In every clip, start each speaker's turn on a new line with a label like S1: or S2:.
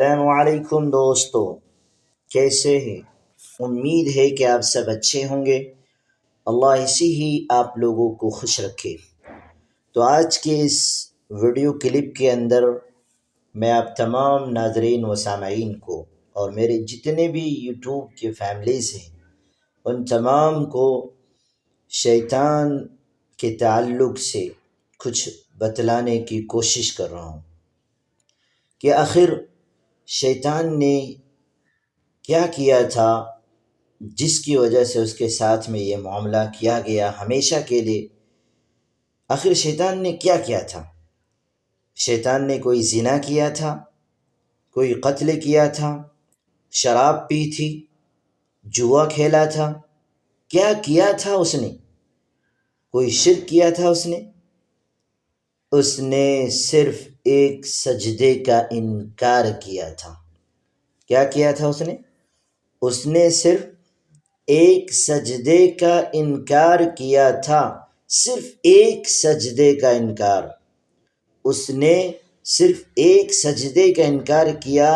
S1: السلام علیکم دوستو، کیسے ہیں؟ امید ہے کہ آپ سب اچھے ہوں گے۔ اللہ اسی ہی آپ لوگوں کو خوش رکھے۔ تو آج کے اس ویڈیو کلپ کے اندر میں آپ تمام ناظرین و سامعین کو اور میرے جتنے بھی یوٹیوب کے فیملیز ہیں ان تمام کو شیطان کے تعلق سے کچھ بتلانے کی کوشش کر رہا ہوں کہ آخر شیطان نے کیا کیا تھا جس کی وجہ سے اس کے ساتھ میں یہ معاملہ کیا گیا ہمیشہ کے لیے۔ آخر شیطان نے کیا کیا تھا؟ شیطان نے کوئی زنا کیا تھا، کوئی قتل کیا تھا، شراب پی تھی، جوا کھیلا تھا؟ کیا کیا تھا اس نے؟ کوئی شرک کیا تھا اس نے صرف ایک سجدے کا انکار کیا تھا۔ کیا کیا تھا اس نے صرف ایک سجدے کا انکار کیا تھا، صرف ایک سجدے کا انکار۔ اس نے صرف ایک سجدے کا انکار کیا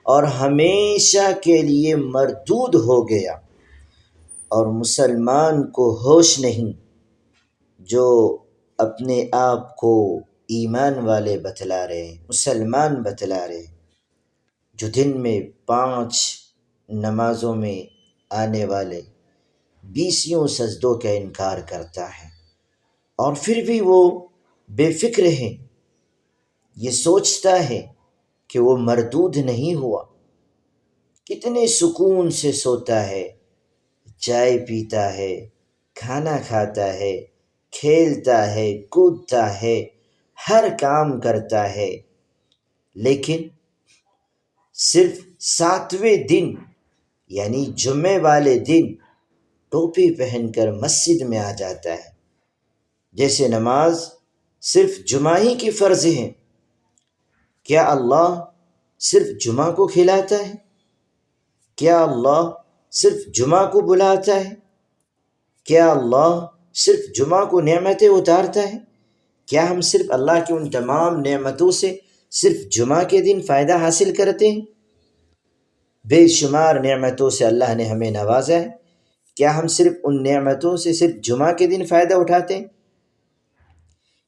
S1: اور ہمیشہ کے لیے مردود ہو گیا۔ اور مسلمان کو ہوش نہیں جو اپنے آپ کو ایمان والے بتلا رہے ہیں، مسلمان بتلا رہے ہیں، جو دن میں 5 نمازوں میں آنے والے 20 سجدوں کا انکار کرتا ہے، اور پھر بھی وہ بے فکر ہے، یہ سوچتا ہے کہ وہ مردود نہیں ہوا۔ کتنے سکون سے سوتا ہے، چائے پیتا ہے، کھانا کھاتا ہے، کھیلتا ہے، کودتا ہے، ہر کام کرتا ہے، لیکن صرف 7ویں دن یعنی جمعے والے دن ٹوپی پہن کر مسجد میں آ جاتا ہے، جیسے نماز صرف جمعہ ہی کی فرض ہے۔ کیا اللہ صرف جمعہ کو کھلاتا ہے؟ کیا اللہ صرف جمعہ کو بلاتا ہے؟ کیا اللہ صرف جمعہ کو نعمتیں اتارتا ہے؟ کیا ہم صرف اللہ کی ان تمام نعمتوں سے صرف جمعہ کے دن فائدہ حاصل کرتے ہیں؟ بے شمار نعمتوں سے اللہ نے ہمیں نوازا ہے، کیا ہم صرف ان نعمتوں سے صرف جمعہ کے دن فائدہ اٹھاتے ہیں؟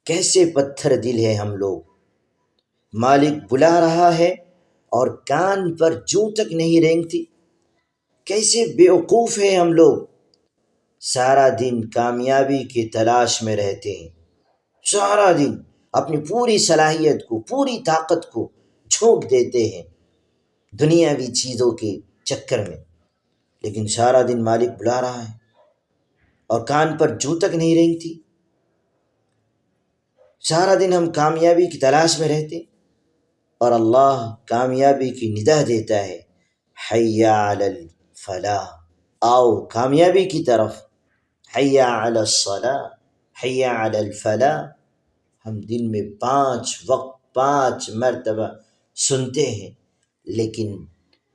S1: کیسے پتھر دل ہے ہم لوگ! مالک بلا رہا ہے اور کان پر جوں تک نہیں رینگتی۔ کیسے بیوقوف ہے ہم لوگ! سارا دن کامیابی کی تلاش میں رہتے ہیں، سارا دن اپنی پوری صلاحیت کو، پوری طاقت کو جھونک دیتے ہیں دنیاوی چیزوں کے چکر میں، لیکن سارا دن مالک بلا رہا ہے اور کان پر جوں تک نہیں رینگتی۔ سارا دن ہم کامیابی کی تلاش میں رہتے اور اللہ کامیابی کی ندا دیتا ہے، حی علی الفلاح، آؤ کامیابی کی طرف، حی علی الصلاح، حی علی الفلاح۔ ہم دن میں 5 وقت 5 مرتبہ سنتے ہیں، لیکن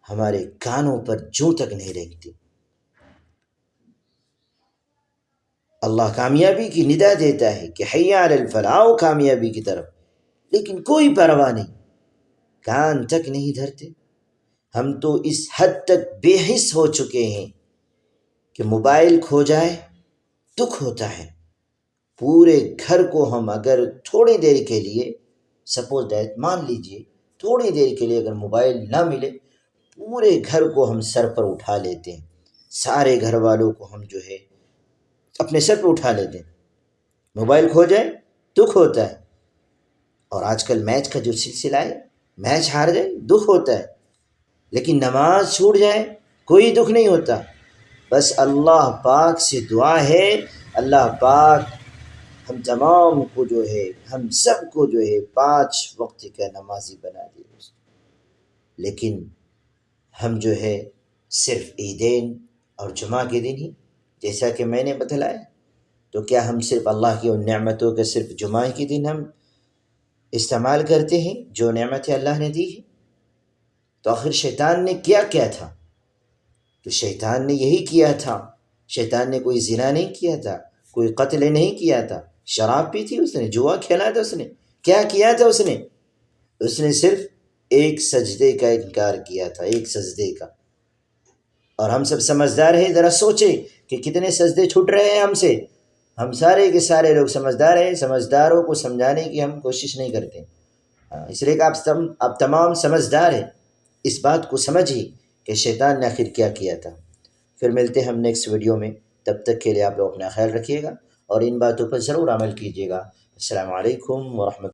S1: ہمارے کانوں پر جوں تک نہیں رینگتی۔ اللہ کامیابی کی ندا دیتا ہے کہ حی علی الفلاح، آؤ کامیابی کی طرف، لیکن کوئی پرواہ نہیں، کان تک نہیں دھرتے۔ ہم تو اس حد تک بے حس ہو چکے ہیں کہ موبائل کھو جائے دکھ ہوتا ہے۔ پورے گھر کو ہم اگر تھوڑی دیر کے لیے سپوز دیٹ مان لیجئے تھوڑی دیر کے لیے اگر موبائل نہ ملے، پورے گھر کو ہم سر پر اٹھا لیتے ہیں، سارے گھر والوں کو ہم جو ہے اپنے سر پہ اٹھا لیتے ہیں۔ موبائل کھو جائے دکھ ہوتا ہے، اور آج کل میچ کا جو سلسلہ ہے، میچ ہار جائے دکھ ہوتا ہے، لیکن نماز چھوٹ جائے کوئی دکھ نہیں ہوتا۔ بس اللہ پاک سے دعا ہے، اللہ پاک ہم تمام کو جو ہے، ہم سب کو جو ہے 5 وقت کا نمازی بنا دے۔ لیکن ہم جو ہے صرف عیدین اور جمعہ کے دن ہی، جیسا کہ میں نے بتلایا، تو کیا ہم صرف اللہ کی ان نعمتوں کے صرف جمعہ کے دن ہم استعمال کرتے ہیں جو نعمتیں اللہ نے دی ہیں؟ تو آخر شیطان نے کیا کیا تھا؟ تو شیطان نے یہی کیا تھا۔ شیطان نے کوئی زنا نہیں کیا تھا، کوئی قتل نہیں کیا تھا، شراب پی تھی اس نے، جوا کھیلا تھا اس نے، کیا کیا تھا اس نے صرف ایک سجدے کا انکار کیا تھا، ایک سجدے کا۔ اور ہم سب سمجھدار ہیں، ذرا سوچیں کہ کتنے سجدے چھوٹ رہے ہیں ہم سے۔ ہم سارے کے سارے لوگ سمجھدار ہیں، سمجھداروں کو سمجھانے کی ہم کوشش نہیں کرتے۔ اس لیے کہ آپ تمام سمجھدار ہیں، اس بات کو سمجھیں کہ شیطان نے آخر کیا کیا تھا۔ پھر ملتے ہیں ہم نیکسٹ ویڈیو میں، تب تک کے لیے آپ لوگ اپنا خیال رکھیے گا اور ان باتوں پر ضرور عمل کیجیے گا۔ السلام علیکم ورحمۃ